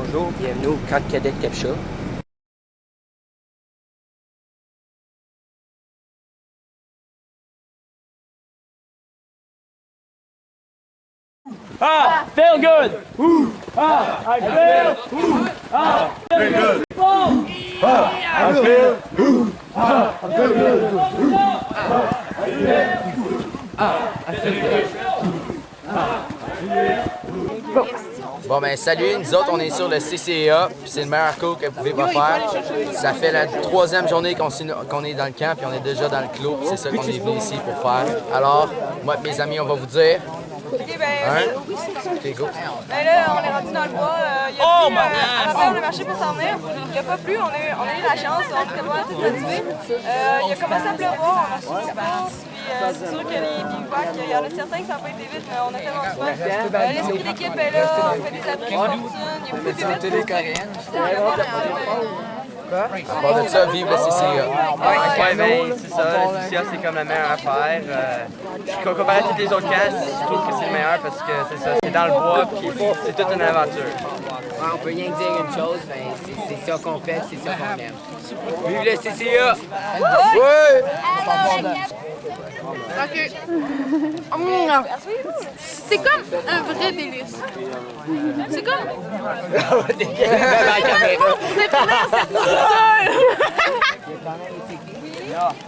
Bonjour, bienvenue au camp de cadets de Capcha. Ah, feel good. I feel. Feel good. I feel. I feel good. Bon ben salut, nous autres on est sur le CCA, puis c'est le meilleur cours que vous pouvez pas faire. Ça fait la 3e journée qu'on est dans le camp, puis on est déjà dans le clos, puis c'est ça qu'on est venu ici pour faire. Alors, moi et mes amis, on va vous dire. Ok, Ok, go. ben là, on est rendu dans le bois. Il y a plu, à la fin, on a marché pour s'en venir. Il n'y a pas plu, on a eu la chance, on était vraiment tout motivés. Il a commencé à pleuvoir, on a reçu nos courses, puis c'est sûr qu'il y a des vagues, il y en a certains que ça n'a pas été vite, mais on a tellement de fun. L'esprit d'équipe est là, on fait des abris de fortune, il y a beaucoup de bébites. Bon, de ça, vive le CCA. Ouais, ben c'est ça, le CCA c'est comme la meilleure affaire. Comparé à tous les autres camps, je trouve que c'est le meilleur parce que c'est ça, c'est dans le bois, puis c'est toute une aventure. Ouais, on peut rien que dire une chose, ben c'est ça qu'on fait, c'est ça qu'on aime. Vive le CCA! Ouais! Ok. C'est comme un vrai délice. C'est comme. Définir cette nourriture!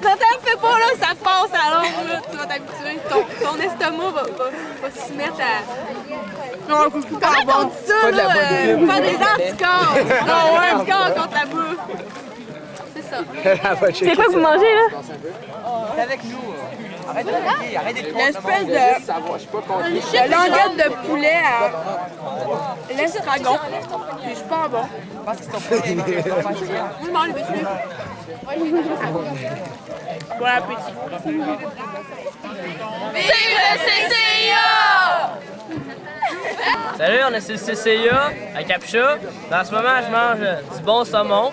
Quand elle me fait pas, là, ça passe à l'ombre, là, tu vas t'habituer. Ton estomac va se mettre à. Non, comment on dit ça, là? Faire des anticorps! Non, ouais, anticorps contre la bouffe. C'est ça. C'est quoi que vous mangez, là? T'es avec nous. Arrête de crier, arrête d'être Une espèce de languette de poulet à l'estragon. C'est super bon. parce qu'ils sont pas Je mange les biscuits. Bon appétit. Vive le CCA! Salut, on est sur le CCA à Capcha. En ce moment, je mange du bon saumon.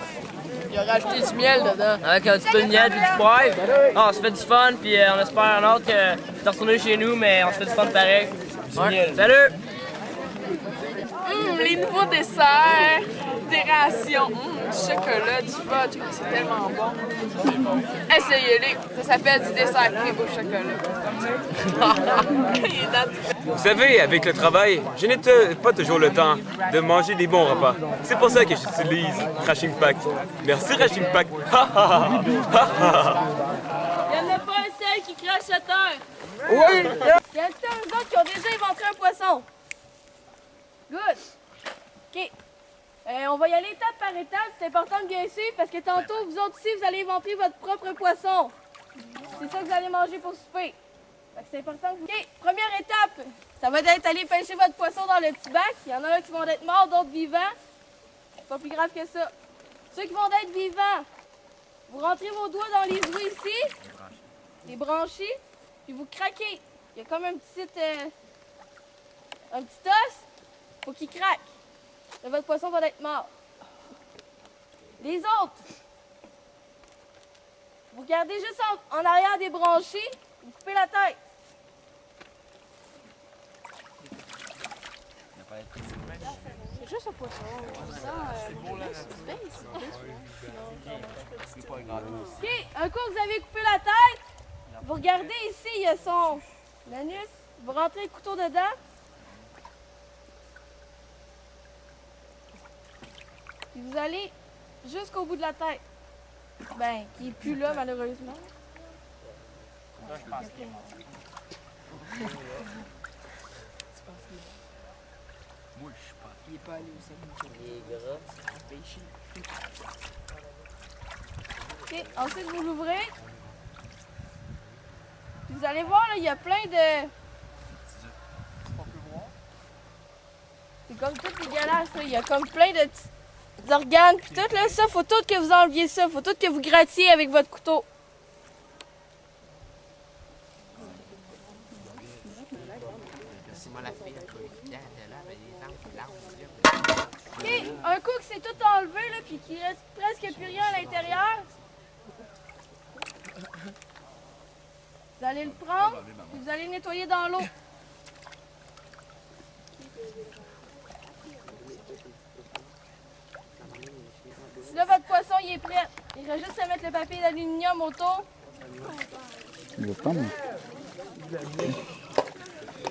Il a rajouté du miel dedans. Avec un petit peu de miel et du poivre. On se fait du fun, puis on espère un autre de retourner chez nous, mais on se fait du fun pareil. Ouais. Salut! Les nouveaux desserts, des rations, du chocolat, du fudge, c'est tellement bon. Essayez-les, ça s'appelle du dessert cake au chocolat. Vous savez, avec le travail, je n'ai pas toujours le temps de manger des bons repas. C'est pour ça que j'utilise Crashing Pack. Merci Crashing Pack. Ha ha ha ha ha. Il n'y en a pas un seul qui crache à terre. Oui! Il y en a eux autres qui ont déjà inventé un poisson. Good. OK. On va y aller étape par étape. C'est important de bien suivre parce que tantôt, vous autres aussi, vous allez inventer votre propre poisson. C'est ça que vous allez manger pour souper. Fait que c'est important que vous... OK. Première étape, ça va être aller pêcher votre poisson dans le petit bac. Il y en a là qui vont être morts, d'autres vivants. C'est pas plus grave que ça. Ceux qui vont être vivants, vous rentrez vos doigts dans les roues ici, les branchies, puis vous craquez. Il y a comme un petit os. Faut qu'il craque. Là, votre poisson va être mort. Les autres, vous regardez juste en arrière des branchies, vous coupez la tête. C'est juste un poisson. OK, un coup vous avez coupé la tête, vous regardez ici, il y a son anus. Vous rentrez le couteau dedans. Puis vous allez jusqu'au bout de la tête. Ben, qui est plus là, malheureusement. Je pense qu'il est mort. Moi, je pense. Il est pas allé au Saguenay. Il est gras. OK, ensuite vous l'ouvrez. Puis vous allez voir, là, il y a plein de... C'est comme tout dégueulasse, là. Il y a comme plein de petits organes, puis tout, là, ça, faut tout que vous enleviez ça. Faut tout que vous grattiez avec votre couteau. OK, un coup que c'est tout enlevé, là, puis qu'il reste presque plus rien à l'intérieur, vous allez le prendre, puis vous allez le nettoyer dans l'eau. il est prêt. Il reste juste à mettre le papier d'aluminium autour. Le pomme.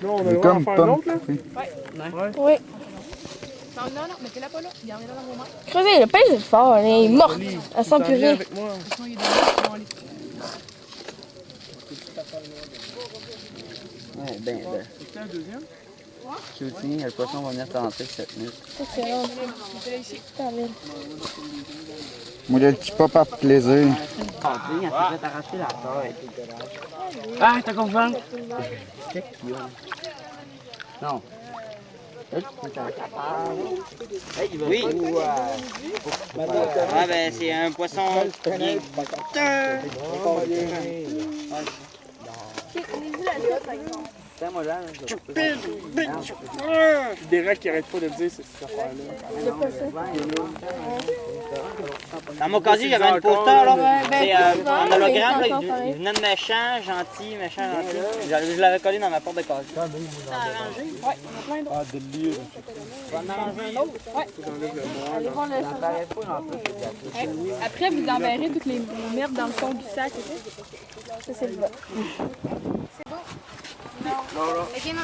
Là, on a le droit d'en faire une autre, là? Oui. Non, mettez-la pas là. Gardez-la dans vos mains. Crevez, le pain c'est fort, elle est morte. Elle sent plus rien. Avec moi. Ouais, ben. C'est un deuxième? Tu veux tenir, le poisson va venir tenter 7 minutes. C'est long. Mettez-la ici. Moi, le petit pas par plaisir. Ah, t'as confiance? Non. Oui. Ah ben c'est un poisson qui Des règles qui arrêtent pas de dire cette affaire-là. Dans mon casier, j'avais un poster là. C'est un hologramme là, il est il venait de méchant, gentil, méchant, gentil. Je l'avais collé dans ma porte de casier. T'as arrangé? Oui, on a plein d'autres. Ah, de lire. Tu vas en arranger un autre? Oui. Allez voir le Après, vous enverrez toutes les merdes dans le fond du sac. Ça, c'est le bas. Ok, non,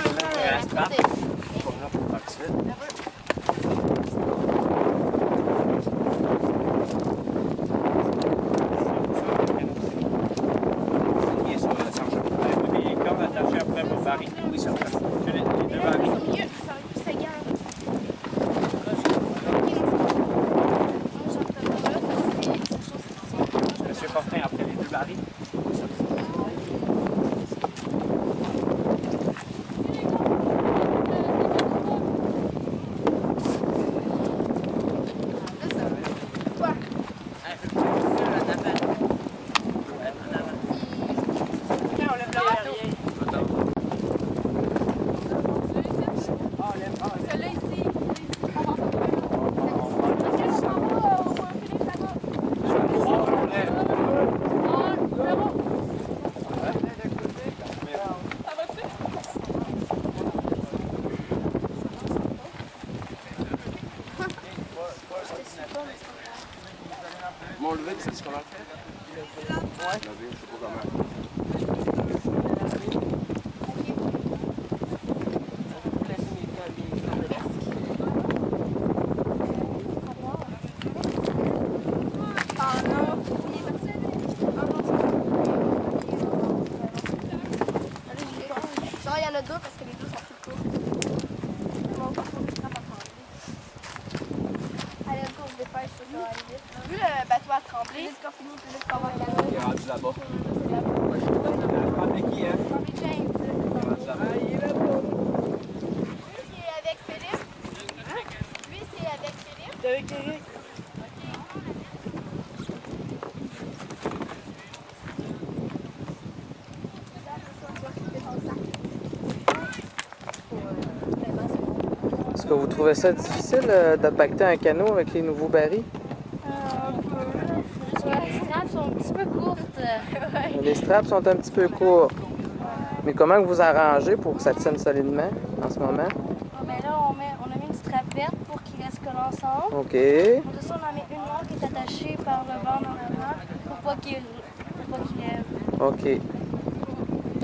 Monsieur Fortin, après les 2 barils. Mon levé, tu sais comment le faire? Ouais. Levé, je sais pas comment. Il y en a deux parce que les deux sont plus courts. Allez, on se dépêche, ça va aller vite. Vu le bateau à trembler? Il est rendu là-bas. Avec qui, hein? James. Il est là-bas. Lui, c'est avec Philippe. Lui, c'est avec Philippe. C'est avec Eric. Est-ce que vous trouvez ça difficile de pacter un canot avec les nouveaux barils? Un peu. Les straps sont un petit peu courtes. Les straps sont un petit peu courts. Mais comment vous arrangez pour que ça tienne solidement en ce moment? Ben là, on a mis une strap verte pour qu'ils restent collés ensemble. OK. Pour ça, on en met une noire qui est attachée par le vent dans l'avant pour pas qu'il lève. OK.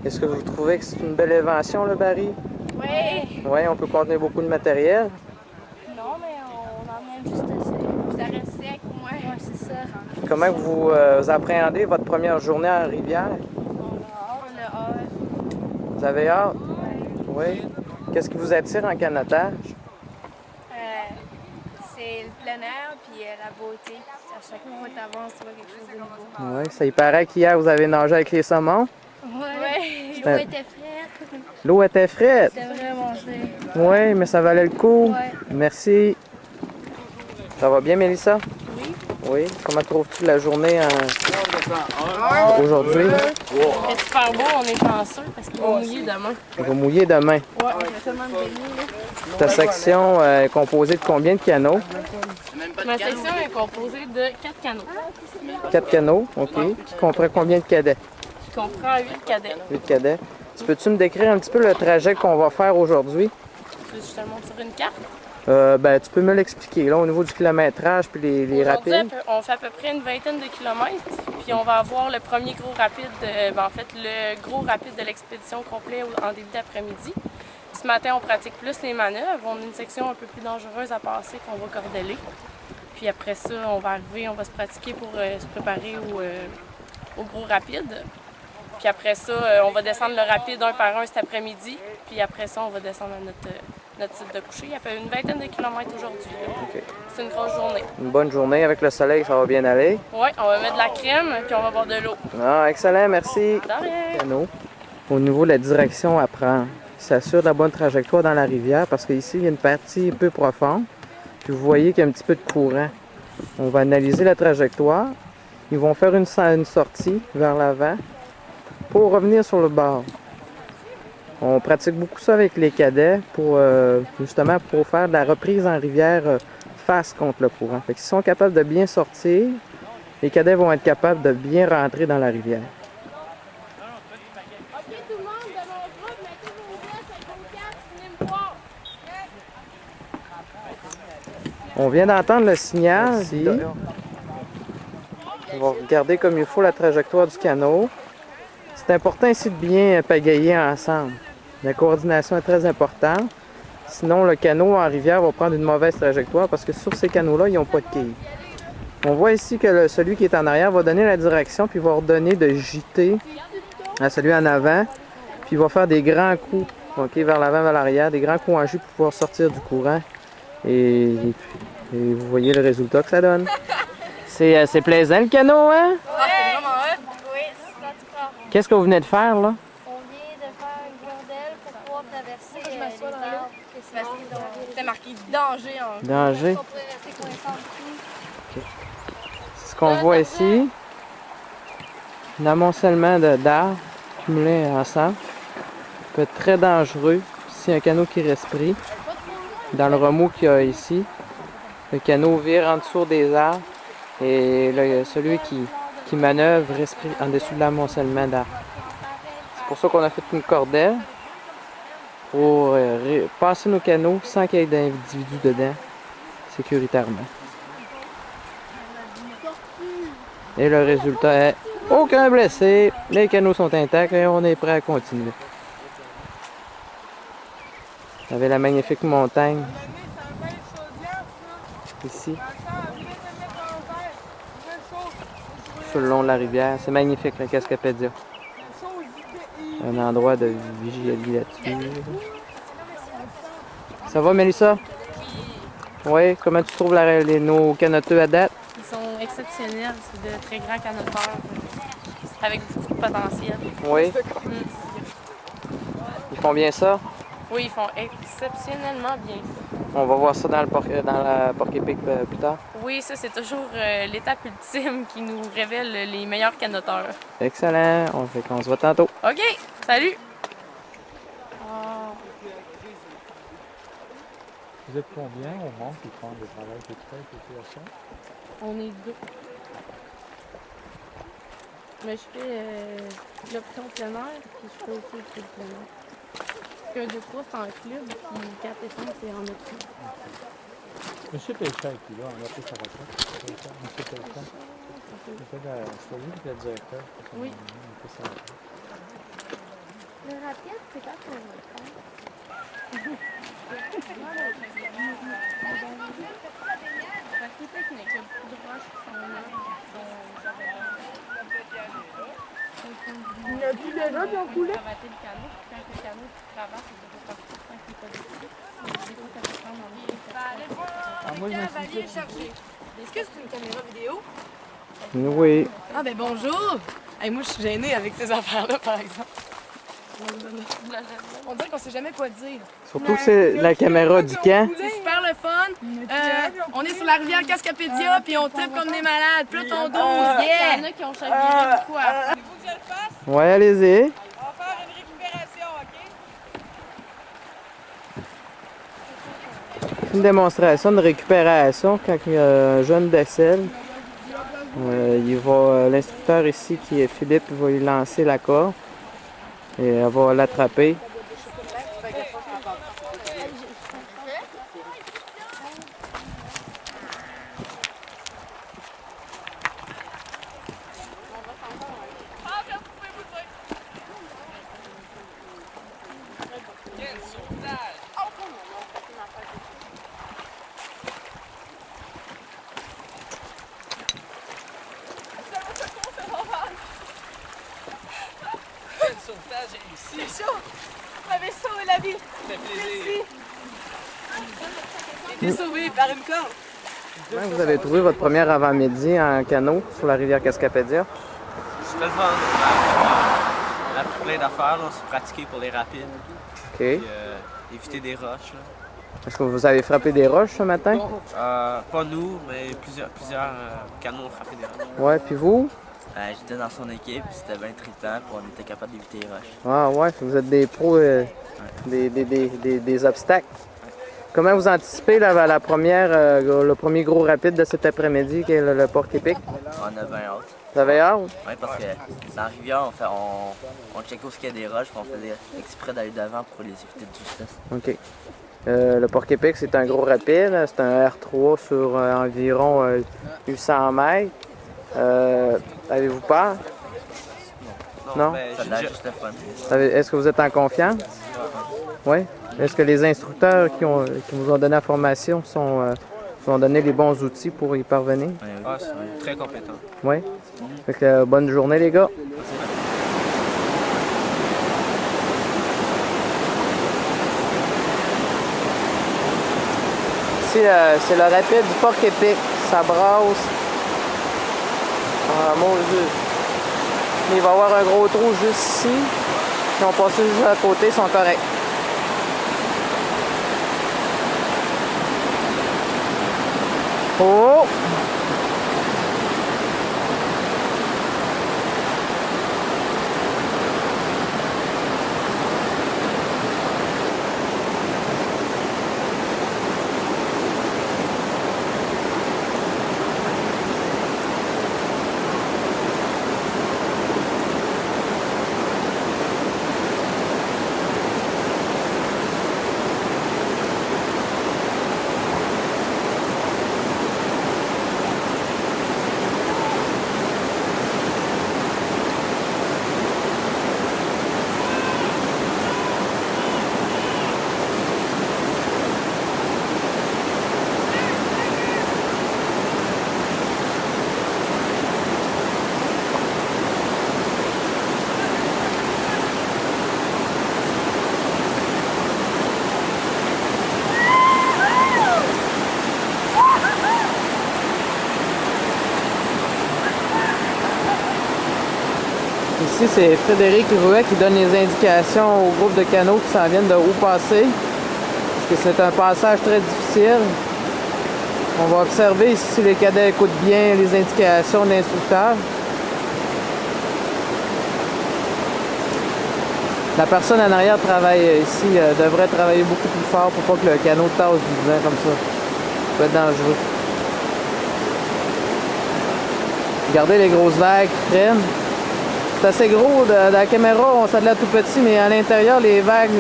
Est-ce que vous trouvez que c'est une belle invention, le baril? Oui. Oui, on peut contenir beaucoup de matériel. Non, mais on en aime juste assez. Ça reste sec, moi. Oui, c'est ça. Comment vous appréhendez votre première journée en rivière? On a hâte. Vous avez hâte? Oui. Qu'est-ce qui vous attire en canotage? C'est le plein air puis la beauté. À chaque fois que tu avances, tu vois quelque chose de nouveau. Oui, ça y paraît qu'hier, vous avez nagé avec les saumons. Oui, l'eau était fraîche. L'eau était fraîche. C'était vraiment cher. Oui, mais ça valait le coup. Ouais. Merci. Ça va bien, Mélissa? Oui. Oui. Comment trouves-tu la journée aujourd'hui? C'est super beau, on est chanceux parce qu'il va mouiller demain. Il va mouiller demain. Ouais, il y a tellement de baignés. Ta section est composée de combien de canots? Ma section est composée de 4 canots. 4 canots, OK. Qui comprend combien de cadets? Qui comprend 8 cadets. 8 cadets. Peux-tu me décrire un petit peu le trajet qu'on va faire aujourd'hui? Tu veux que je te montre sur une carte? Ben, tu peux me l'expliquer, là, au niveau du kilométrage puis les rapides? Aujourd'hui, on fait à peu près une vingtaine de kilomètres, puis on va avoir le premier gros rapide, en fait, le gros rapide de l'expédition complet en début d'après-midi. Ce matin, on pratique plus les manœuvres. On a une section un peu plus dangereuse à passer qu'on va cordeler. Puis après ça, on va arriver, on va se pratiquer pour se préparer au gros rapide. Puis après ça, on va descendre le rapide un par un cet après-midi. Puis après ça, on va descendre à notre site de coucher. Il y a une vingtaine de kilomètres aujourd'hui. Okay. C'est une grosse journée. Une bonne journée avec le soleil, ça va bien aller? Oui, on va mettre de la crème puis on va boire de l'eau. Ah, excellent, merci. De rien. Au niveau de la direction à prendre, il s'assure de la bonne trajectoire dans la rivière parce qu'ici, il y a une partie un peu profonde. Puis vous voyez qu'il y a un petit peu de courant. On va analyser la trajectoire. Ils vont faire une sortie vers l'avant pour revenir sur le bord. On pratique beaucoup ça avec les cadets pour justement pour faire de la reprise en rivière face contre le courant. Fait qu'ils sont capables de bien sortir, les cadets vont être capables de bien rentrer dans la rivière. OK, tout le monde, de mon groupe, mettez vos gestes, 54, venez me voir. On vient d'entendre le signal. Ici. On va regarder comme il faut la trajectoire du canot. C'est important ici de bien pagayer ensemble. La coordination est très importante. Sinon, le canot en rivière va prendre une mauvaise trajectoire parce que sur ces canaux-là, ils n'ont pas de quilles. On voit ici que celui qui est en arrière va donner la direction puis va ordonner de gîter à celui en avant. Puis il va faire des grands coups, okay, vers l'avant, vers l'arrière, des grands coups en jus pour pouvoir sortir du courant. Et vous voyez le résultat que ça donne. C'est plaisant le canot, hein? C'est vraiment hot. Oui, c'est quand tu pars. Qu'est-ce que vous venez de faire, là? On vient de faire une rondelle pour pouvoir traverser les arbres. C'était marqué danger en Danger. On pourrait rester coincé en dessous. C'est ce qu'on voit ici. Un amoncellement d'arbres cumulés ensemble. Ça peut être très dangereux si un canot qui reste pris. Dans le remous qu'il y a ici, le canot vire en dessous des arbres et celui qui manœuvre reste pris en dessous de l'amoncellement d'arbres. C'est pour ça qu'on a fait une cordelle pour passer nos canots sans qu'il y ait d'individus dedans, sécuritairement. Et le résultat est aucun blessé, les canots sont intacts et on est prêt à continuer. Vous avez la magnifique montagne ici, sur le long de la rivière. C'est magnifique, la Cascapédia. Un endroit de vigie là-dessus. Ça va, Mélissa? Oui. Comment tu trouves nos canoteux à date? Ils sont exceptionnels. C'est de très grands canoteurs avec beaucoup de potentiel. Oui. Ils font bien ça? Oui, ils font exceptionnellement bien. On va voir ça dans la Porc-Épic plus tard. Oui, ça, c'est toujours l'étape ultime qui nous révèle les meilleurs canoteurs. Excellent. On se voit tantôt. OK. Salut. Vous êtes combien au monde qui font le travail que tu fais, On est 2. Mais je fais l'option plein air, puis je fais aussi le plein air. Parce que 2-3 c'est en club, puis 4 et 5 c'est en autre. Monsieur Péchette, là, on a pris sa retraite. Monsieur Péchette. C'est lui qui est le directeur. Oui. Le rapide, c'est quand on va le faire? C'est technique, il y a beaucoup de roches qui sont là. Il y a plus de gens qui ont coulé? Cravater le canot, puis quand le canot tu cravates, c'est de partir tant qu'il n'est pas dessus. Des fois, ça peut prendre en ligne. Moi, je me suis chercher. Est-ce que c'est une caméra vidéo? Oui. Ah ben bonjour! Hey, moi, je suis gênée avec ces affaires-là, par exemple. On dirait qu'on sait jamais quoi dire. Surtout que c'est la caméra du camp. C'est super le fun. On est sur la rivière Cascapédia, puis on tripe comme des malades. Peloton 12, yeah! Il y en a qui ont chaviré beaucoup à faire. Voulez-vous que je le fasse? Ouais, allez-y. On va faire une récupération, OK? Une démonstration de récupération quand il y a un jeune décèle. L'instructeur ici, qui est Philippe, il va lui lancer la corde et elle va l'attraper. C'est chaud. Vous m'avez sauvé la vie. Ça fait plaisir. J'ai été sauvé par une corde. Comment vous avez trouvé votre première avant-midi en canot sur la rivière Cascapédia? C'était le fun. On a appris plein d'affaires. On s'est pratiqué pour les rapides. OK. Puis, éviter des roches. Là. Est-ce que vous avez frappé des roches ce matin? Pas nous, mais plusieurs canots ont frappé des roches. Ouais, puis vous? J'étais dans son équipe, c'était bien trippant, puis on était capable d'éviter les roches. Ah ouais, vous êtes des pros des obstacles. Comment vous anticipez le premier gros rapide de cet après-midi, qui est le Porc-Épic? On a bien hâte. Vous avez hâte? Oui, parce que dans la rivière, on checkait où il y a des roches, puis on faisait exprès d'aller devant pour les éviter de justesse. OK. Le Porc-Épic, c'est un gros rapide. C'est un R3 sur environ 800 mètres. Avez-vous peur? Non? Ça a juste le fun. Est-ce que vous êtes en confiance? Oui. Est-ce que les instructeurs qui vous ont donné la formation vous ont donné les bons outils pour y parvenir? Ah, c'est très compétent. Oui. Fait que, bonne journée, les gars. Ici, c'est le rapide du Porc-Épic. Ça brasse. Ah, mon Dieu. Il va y avoir un gros trou juste ici. Si on passe juste à côté, ils sont corrects. Oh! Ici, c'est Frédéric Rouet qui donne les indications au groupe de canots qui s'en viennent de où passer. Parce que c'est un passage très difficile. On va observer ici si les cadets écoutent bien les indications de l'instructeur. La personne en arrière travaille ici, devrait travailler beaucoup plus fort pour pas que le canot tasse du vent comme ça. Ça peut être dangereux. Regardez les grosses vagues qui traînent. C'est assez gros, de la caméra, on s'attelle tout petit, mais à l'intérieur, les vagues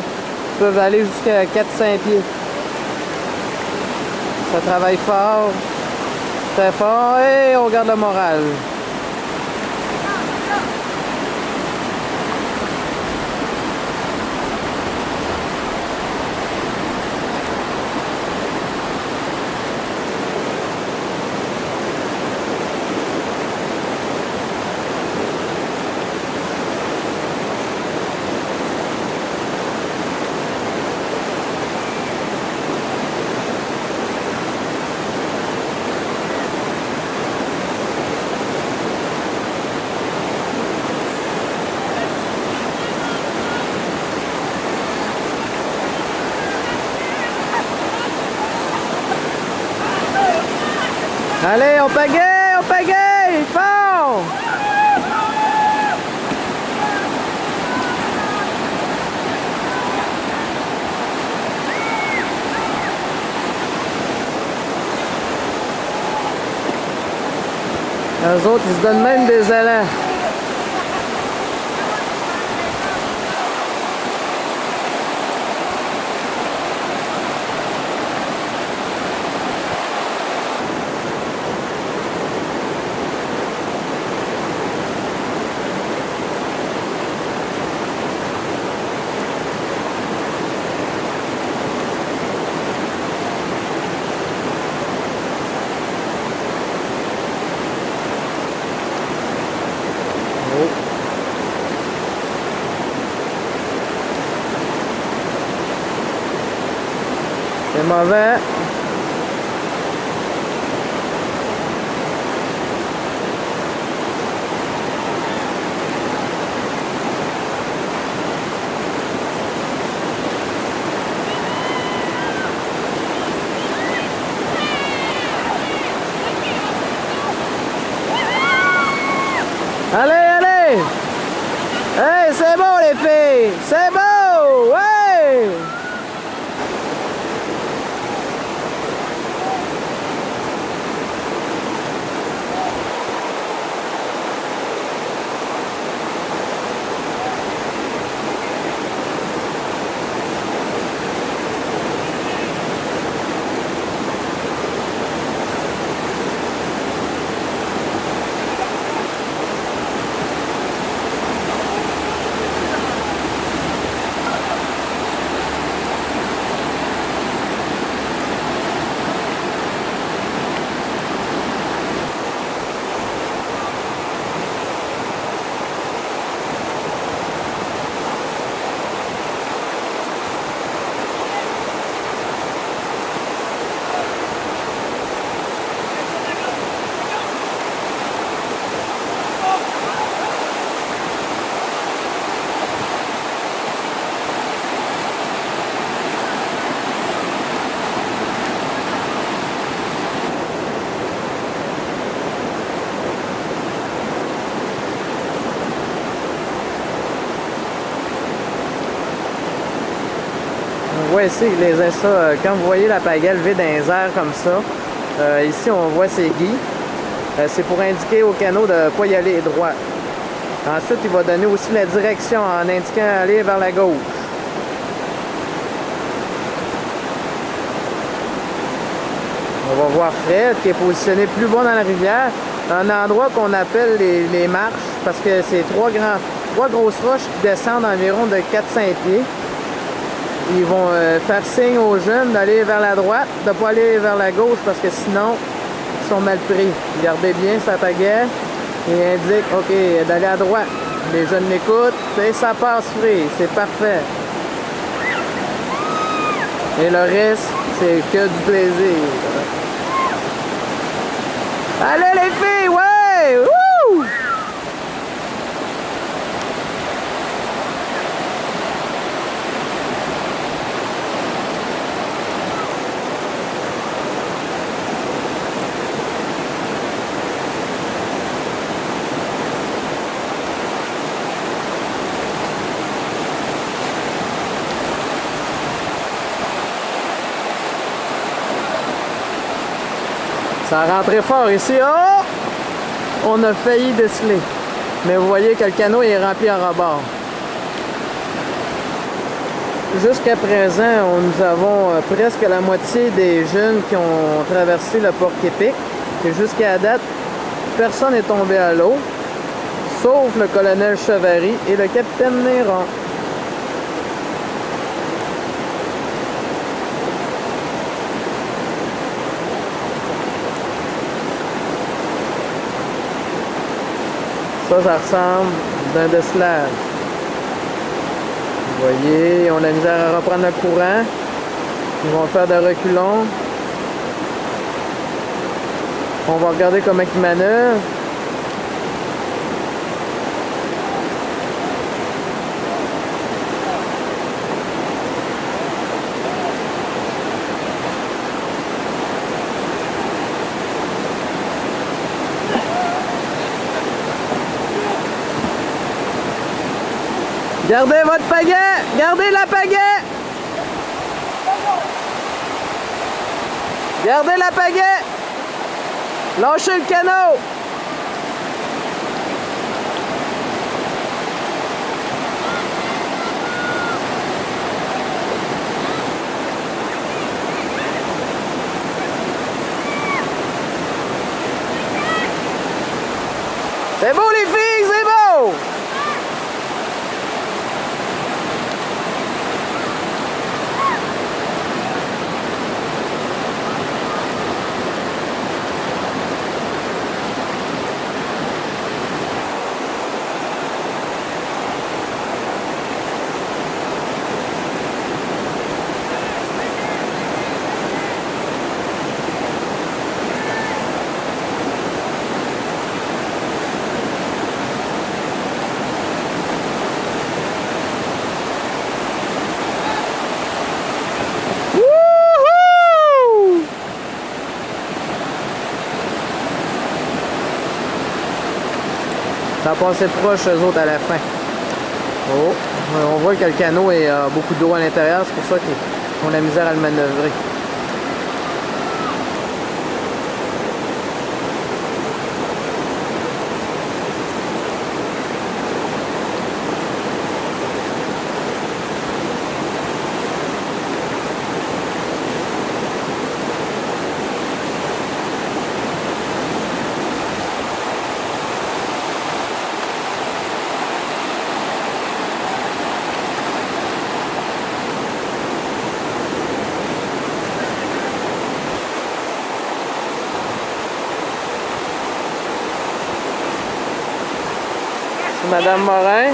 peuvent aller jusqu'à 4-5 pieds. Ça travaille fort, très fort, et on garde le moral. Allez, on pagaie, fort! Eux autres, ils se donnent même des élans. mauvais. Allez, allez! Hey, c'est beau les filles! C'est beau! Ouais! On voit ici les quand vous voyez la pagaie levée dans les airs comme ça, ici on voit ses guides. C'est pour indiquer au canot de ne pas y aller droit. Ensuite, il va donner aussi la direction en indiquant aller vers la gauche. On va voir Fred qui est positionné plus bas dans la rivière, un endroit qu'on appelle les marches parce que c'est trois grosses roches qui descendent environ de 4-5 pieds. Ils vont faire signe aux jeunes d'aller vers la droite, de ne pas aller vers la gauche parce que sinon, ils sont mal pris. Regardez bien sa pagaie et indique, OK, d'aller à droite. Les jeunes l'écoutent et ça passe free, c'est parfait. Et le reste, c'est que du plaisir. Allez les filles, ouais! Wouh! Ça a rentré fort ici. Oh! On a failli déceler. Mais vous voyez que le canot est rempli à rebord. Jusqu'à présent, nous avons presque la moitié des jeunes qui ont traversé le Porc-Épic. Et jusqu'à date, personne n'est tombé à l'eau, sauf le colonel Chevary et le capitaine Néron. Ça ressemble d'un décelage. Vous voyez, ils ont la misère à reprendre le courant. Ils vont faire des reculons. On va regarder comment ils manœuvrent. Gardez votre pagaie! Gardez la pagaie! Gardez la pagaie! Lâchez le canot! C'est beau les filles, c'est beau! Ça a passé proche eux autres à la fin. Oh, on voit que le canot a beaucoup d'eau à l'intérieur, c'est pour ça qu'on a la misère à le manœuvrer. Madame Morin.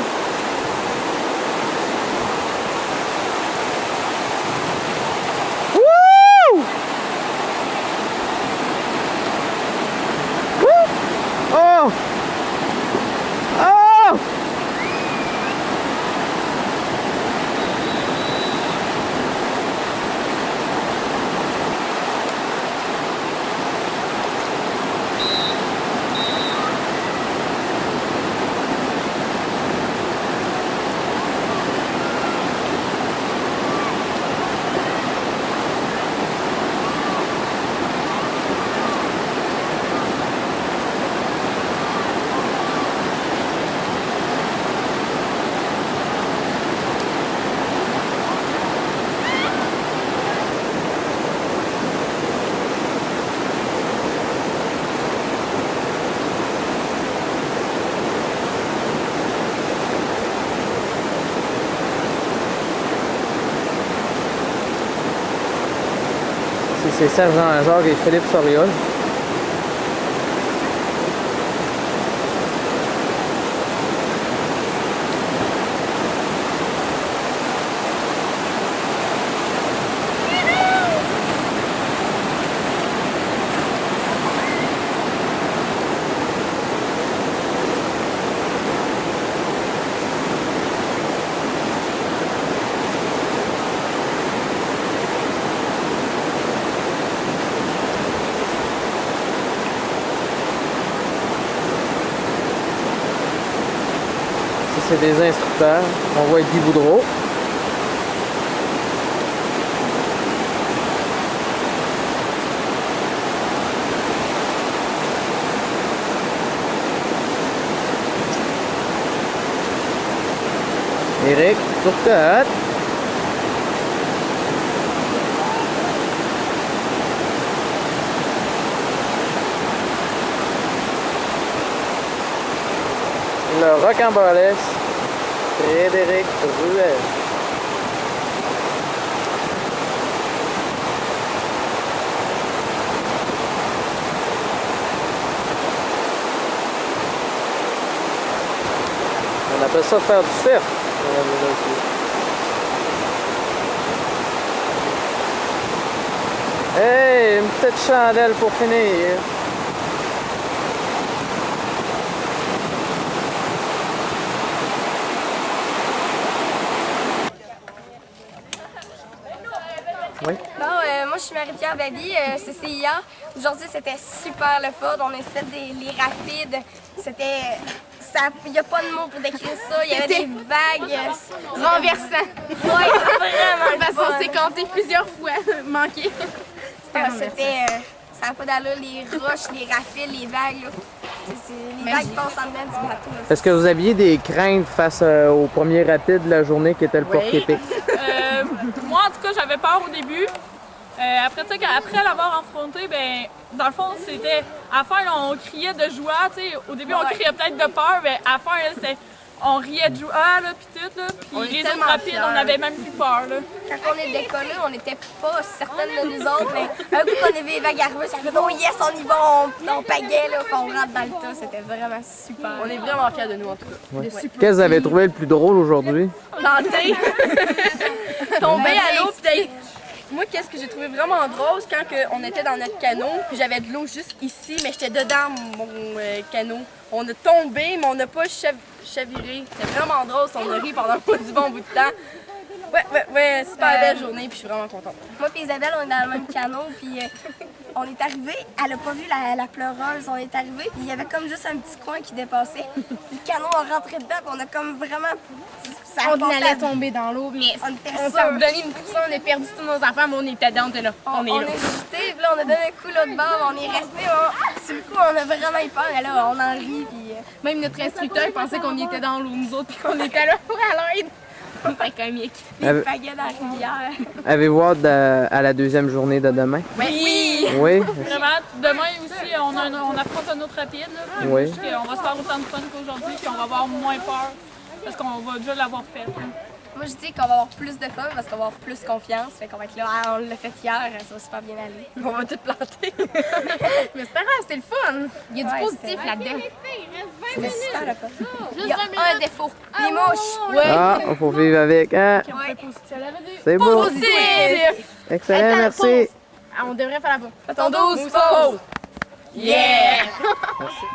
Wouh! Wouh! Oh! Oh! C'est Serge Jean-Jacques et Philippe Soriol. C'est des instructeurs. On voit Guy Boudreau. Éric Turcotte. Le rocambolesque Frédéric Ruel. On appelle ça faire du cirque. Hey, une petite chandelle pour finir. Oui. Bon, moi je suis Marie-Pierre Baby, CCIA. Aujourd'hui c'était super le fun, on a fait les rapides, c'était... Il n'y a pas de mots pour décrire ça, il y avait des vagues renversant. Oui, vraiment. Parce qu'on s'est compté plusieurs fois, manqué. Ça n'a pas d'allure, les roches, les rapides, les vagues. Là. Les vagues passent en dedans du bateau. Est-ce que vous aviez des craintes face au premier rapide de la journée qui était le Porc-Épic? Moi, en tout cas, j'avais peur au début. Après ça, après l'avoir affronté, ben, dans le fond, c'était à la fin, là, on criait de joie. T'sais. Au début, on criait peut-être de peur, mais à la fin, là, c'était. On riait de joie, là, puis tout, là. Puis les autres rapides, on avait même plus peur, là. Quand on est décollé, on n'était pas certaines de nous autres, mais un coup qu'on avait les vagues arrivées, ça fait oh yes, on y va, on pagaie, là, qu'on rentre dans le tas. C'était vraiment super. On est vraiment fiers de nous, en tout cas. Oui. Qu'est-ce que vous avez trouvé le plus drôle aujourd'hui? Planter, tomber à l'eau, puis moi, qu'est-ce que j'ai trouvé vraiment drôle, c'est quand on était dans notre canot, puis j'avais de l'eau juste ici, mais j'étais dedans mon canot. On a tombé, mais on n'a pas chaviré. C'était vraiment drôle, on a ri pendant du bon bout de temps. Ouais, super belle journée, puis je suis vraiment contente. Moi et Isabelle, on est dans le même canot, puis on est arrivé, elle a pas vu la pleureuse, on est arrivé, puis il y avait comme juste un petit coin qui dépassait. Le canot a rentré dedans, puis on a comme vraiment... On allait tomber dans l'eau, mais on s'est redonné une poussée, on a perdu tous nos affaires, mais on était dedans, on était là. On est là. On est jeté, puis là, on a donné un coup l'autre bord, on est resté. Sur le coup, on a vraiment eu peur, et là, on en rit, puis... Même notre instructeur pensait qu'on était dans l'eau, nous autres, puis qu'on était là pour à l'aide. C'était comique. Les pagaies dans la rivière. Avez-vous hâte à la deuxième journée de demain? Oui! Oui? Vraiment, demain aussi, on affronte un autre rapide. Là. Oui. On va se faire autant de fun qu'aujourd'hui, puis on va avoir moins peur, parce qu'on va déjà l'avoir fait. Là. Moi, je dis qu'on va avoir plus de fun parce qu'on va avoir plus confiance. Fait qu'on va être là, on l'a fait hier, ça va super bien aller. On va tout planter. Mais c'est pas grave, c'était le fun. Il y a du positif là-dedans. C'était super le fun. Il y a un défaut, les mouches. Ouais. Ah, il faut vivre avec, hein? C'est beau. Positif! Excellent, merci. Ah, on devrait faire la pause. Fais ton 12, pause! Yeah! Merci.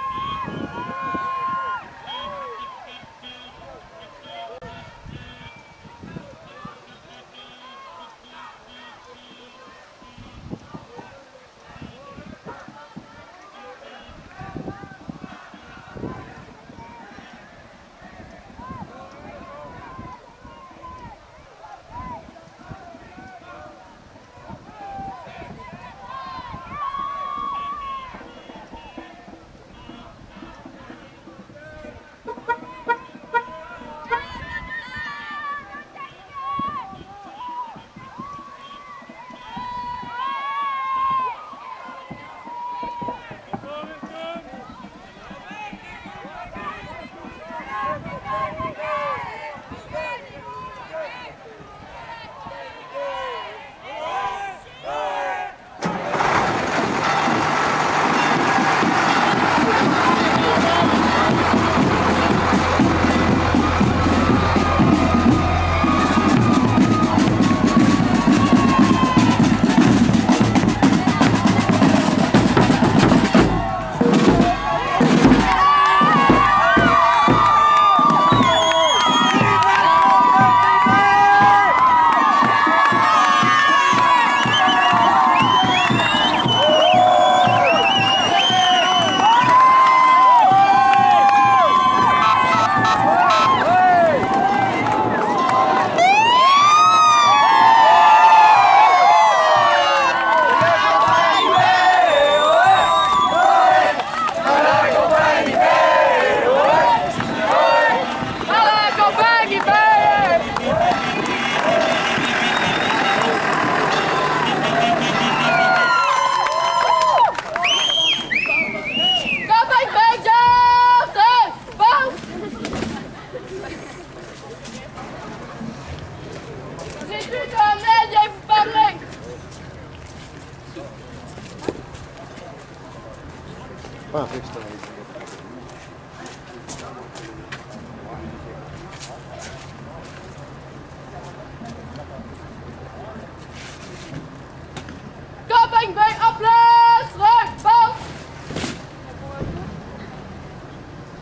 Campagne Bay en place! Repos!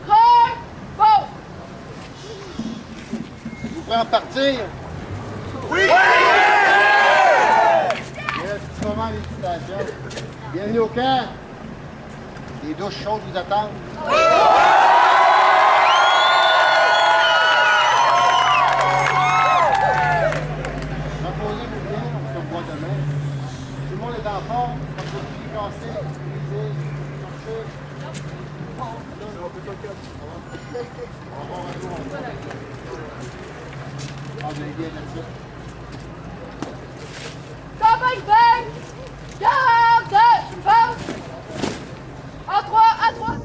Repos! Vous pouvez en partir? Oui! Yes, petit moment d'hésitation. Bienvenue au camp. Les douches chaudes vous attendent. Reposez-vous bien, on se revoit demain. Tout le monde est en forme, pas de pieds cassés, utilisés, chercher. Ah, vous allez bien là-dessus. Campagne Bay! Garde! Repos! À 3, à 3!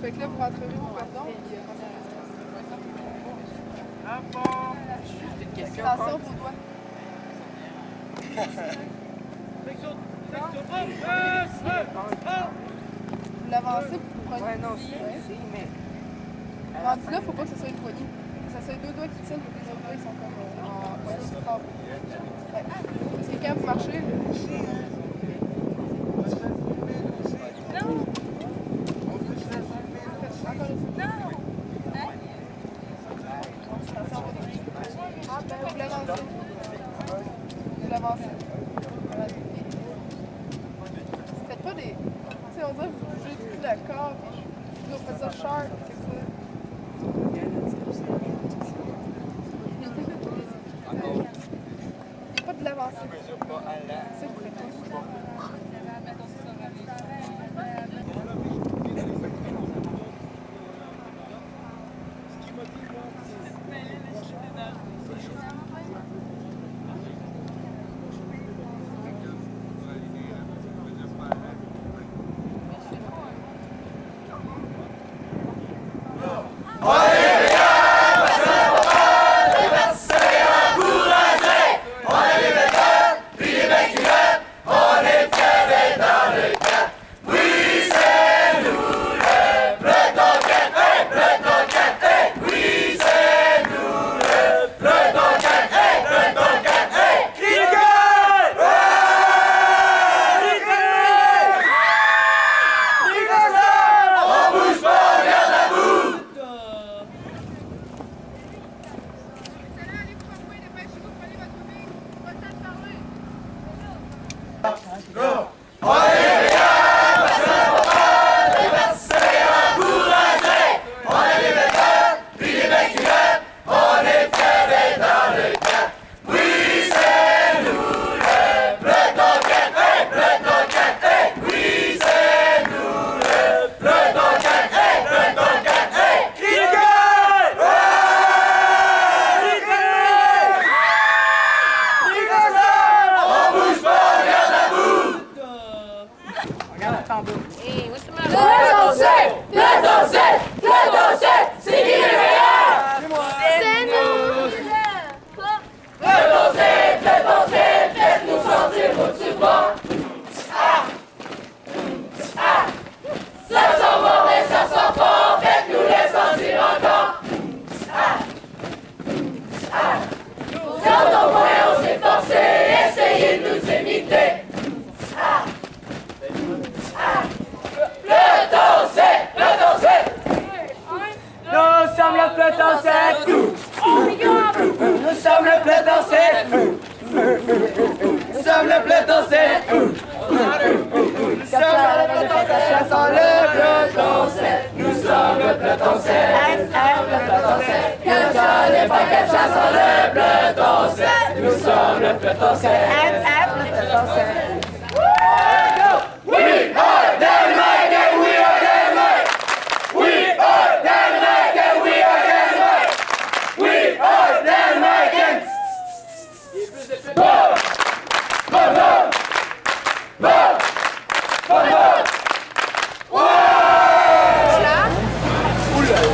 Fait que là, vous rentrerez au pardon. Attention pour toi. Vous l'avancez pour vous prendre. Ouais, non, c'est mais. Rendu là, faut pas que ce soit une poignée. Que ce soit deux doigts qui tiennent, les autres doigts ils sont comme en. Parce que quand vous marchez, vous l'avancez. Vous l'avancez. Faites pas des. Tu sais, on dirait que vous bougez tout le corps, puis vous faites ça sharp, c'est ça. Pas de l'avancer. C'est vous faites pas.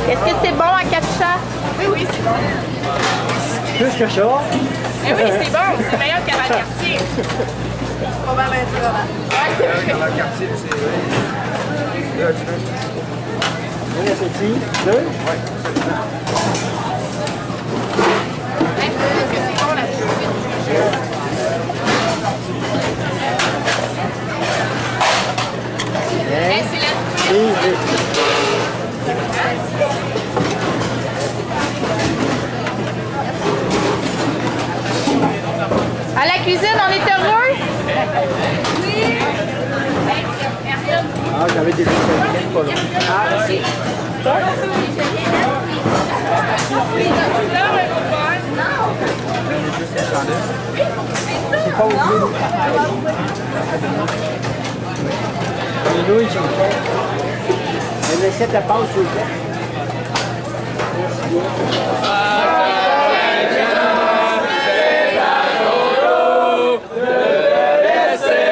Est-ce que c'est bon à quatre chats? Oui, c'est bon. Plus que ça? Eh oui, c'est bon. C'est meilleur qu'à la quartier. On va mettre là. Ouais, c'est vrai. Dans le quartier, c'est vrai. Un appétit? Deux? Oui. Est-ce que c'est bon la chouette? C'est la À la cuisine, on est heureux? Oui! Ah, j'avais des petits pas loin. Ah, ok. C'est pas oublié. Les nouilles sont chères. Elle essaie de la passe, s'il vous plaît. Merci.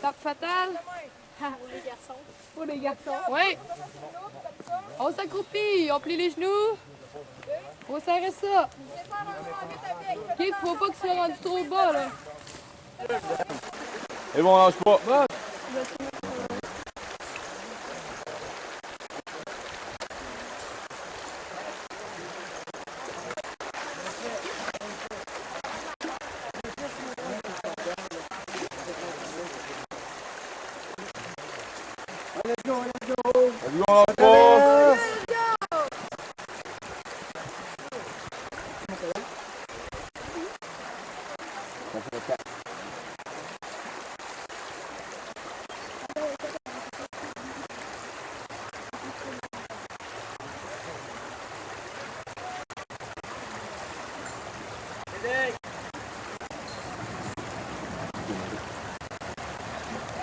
L'arc fatal. Pour les garçons. Pour les garçons. Oui. On s'accroupit, on plie les genoux. On serre ça. Ok, faut pas que ce soit rendu trop bas, là. Et bon, on lâche pas. Let's go, let's go. Let's go, on lâche pas.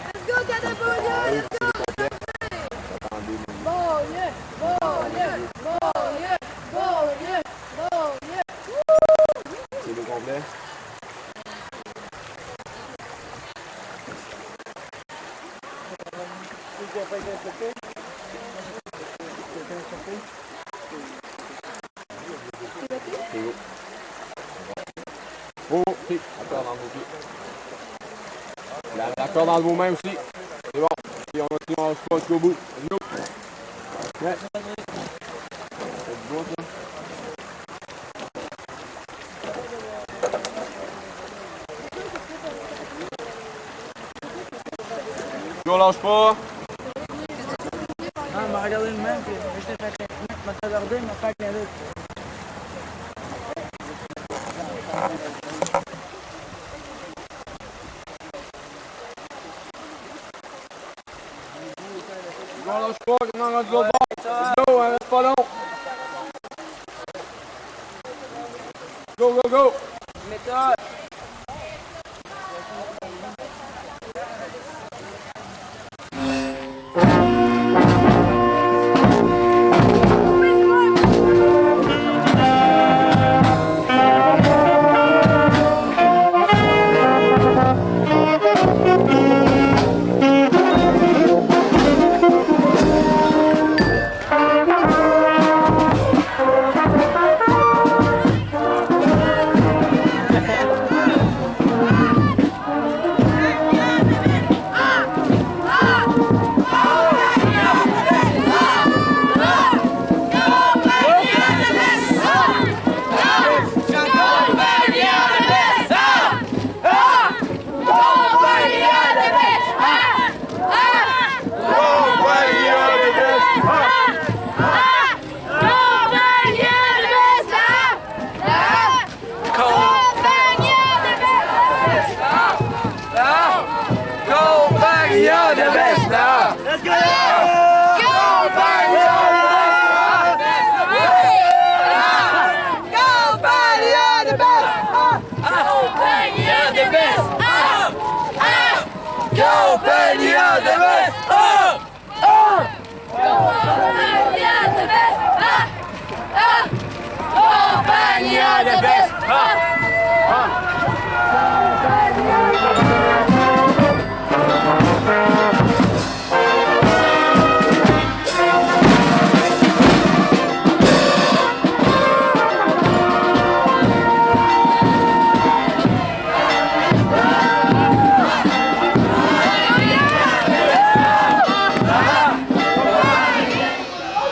Let's go, Catabolia! Let's go! Bolia! Bolia! Bolia! Bolia! Bolia! C'est le complet. Oh, ok. D'accord dans vos pieds. D'accord dans vos mains aussi. C'est bon. Et on va pas jusqu'au bout. Let's go. Ouais. C'est bon ça. On lâche pas. Ah, m'a regardé le même, puis je t'ai fait m'a regardé, m'a fait un clin d'œil. On lâche pas, on en rendu l'autre bord. Let's go, hein, reste pas long. Go, go, go. Méthode.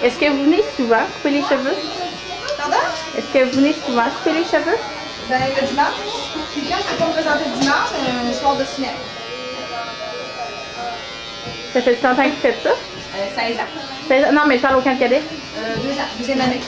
Est-ce que vous venez souvent couper les cheveux? Pardon? Est-ce que vous venez souvent couper les cheveux? Ben, le dimanche. Puis quand je peux pas me présenter le dimanche, un soir de semaine. Ça fait longtemps que vous faites ça? 16 ans. 16 ans? Non, mais je parle au camp de cadet. 2 ans, deuxième année.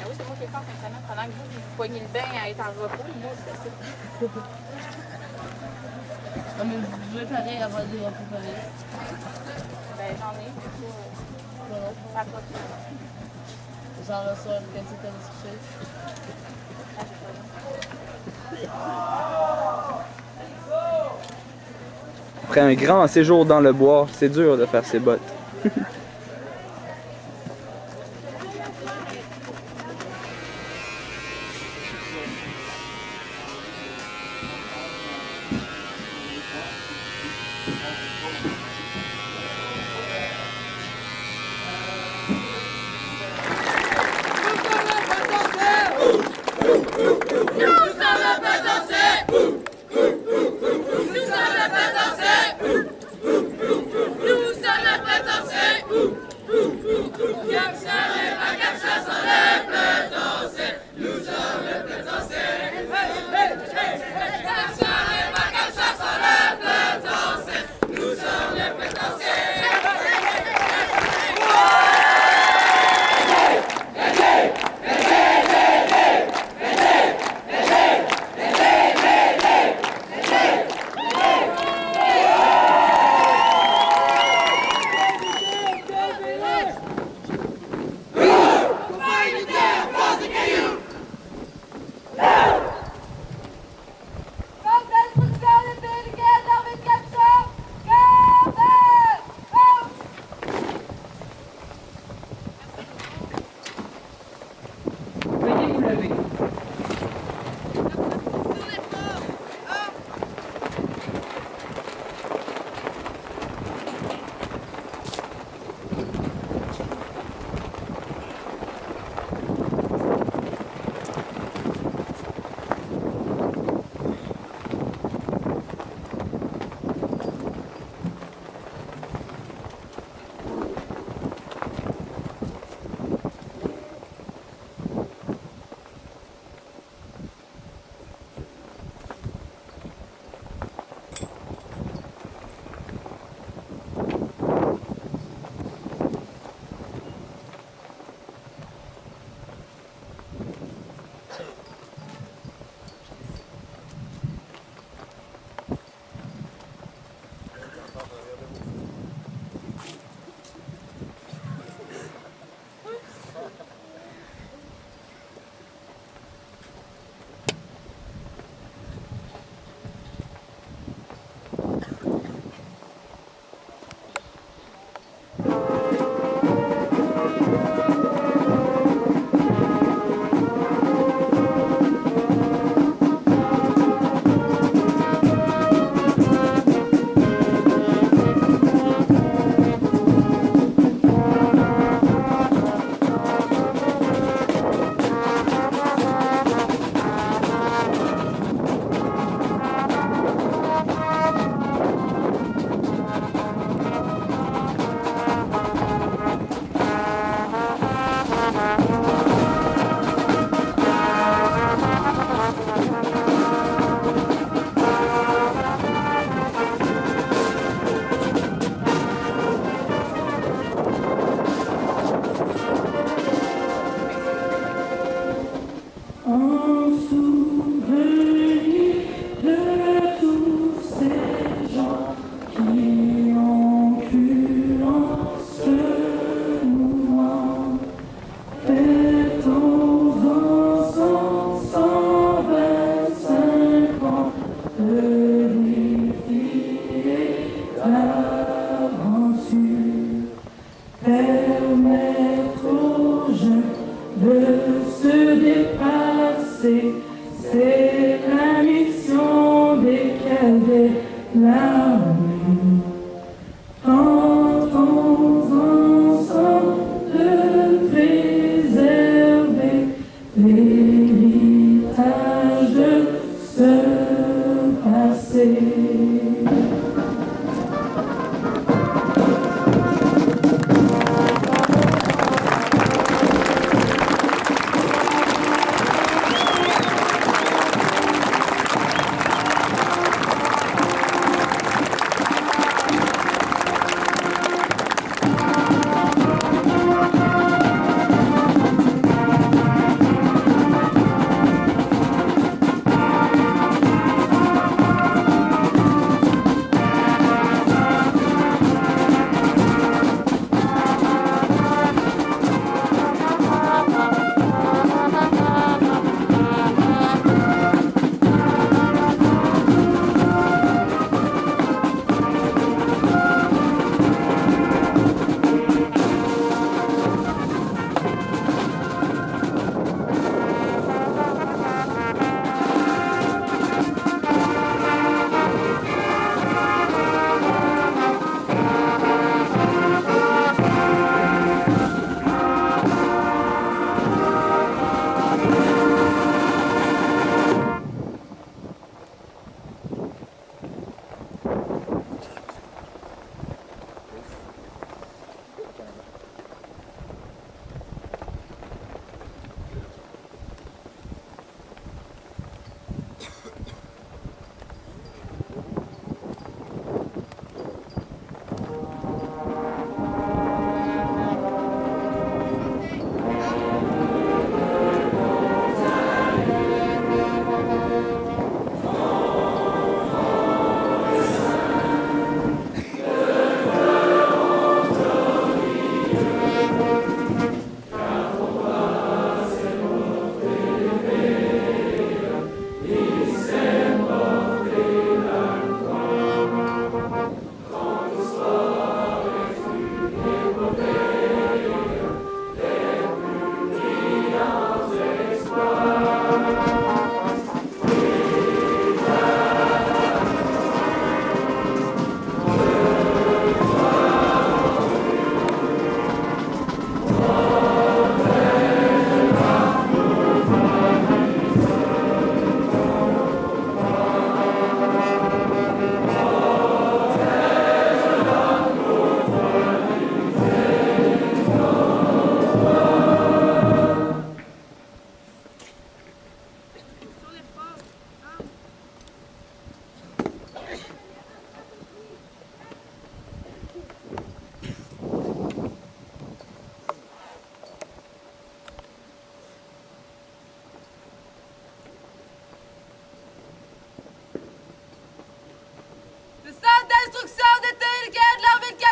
Oui, c'est moi qui ai fait en fin de semaine. Pendant que vous poignez le bain à être en repos, moi, je fais ça. Mais vous pouvez pareil avoir des repos pareil. Ben, j'en ai, mais pas trop. Genre le soir, quand tu t'as discuté. Ah, j'ai pas vu. Après un grand séjour dans le bois, c'est dur de faire ses bottes. Nous sommes la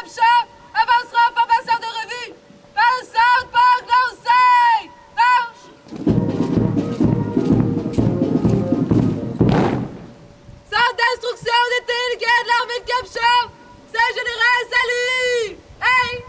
capture avancera en formation de revue. Par centre, par conseil. Marche! Centre d'instruction des délégués de l'armée de capture. C'est général, salut! Hey!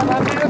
Bravo!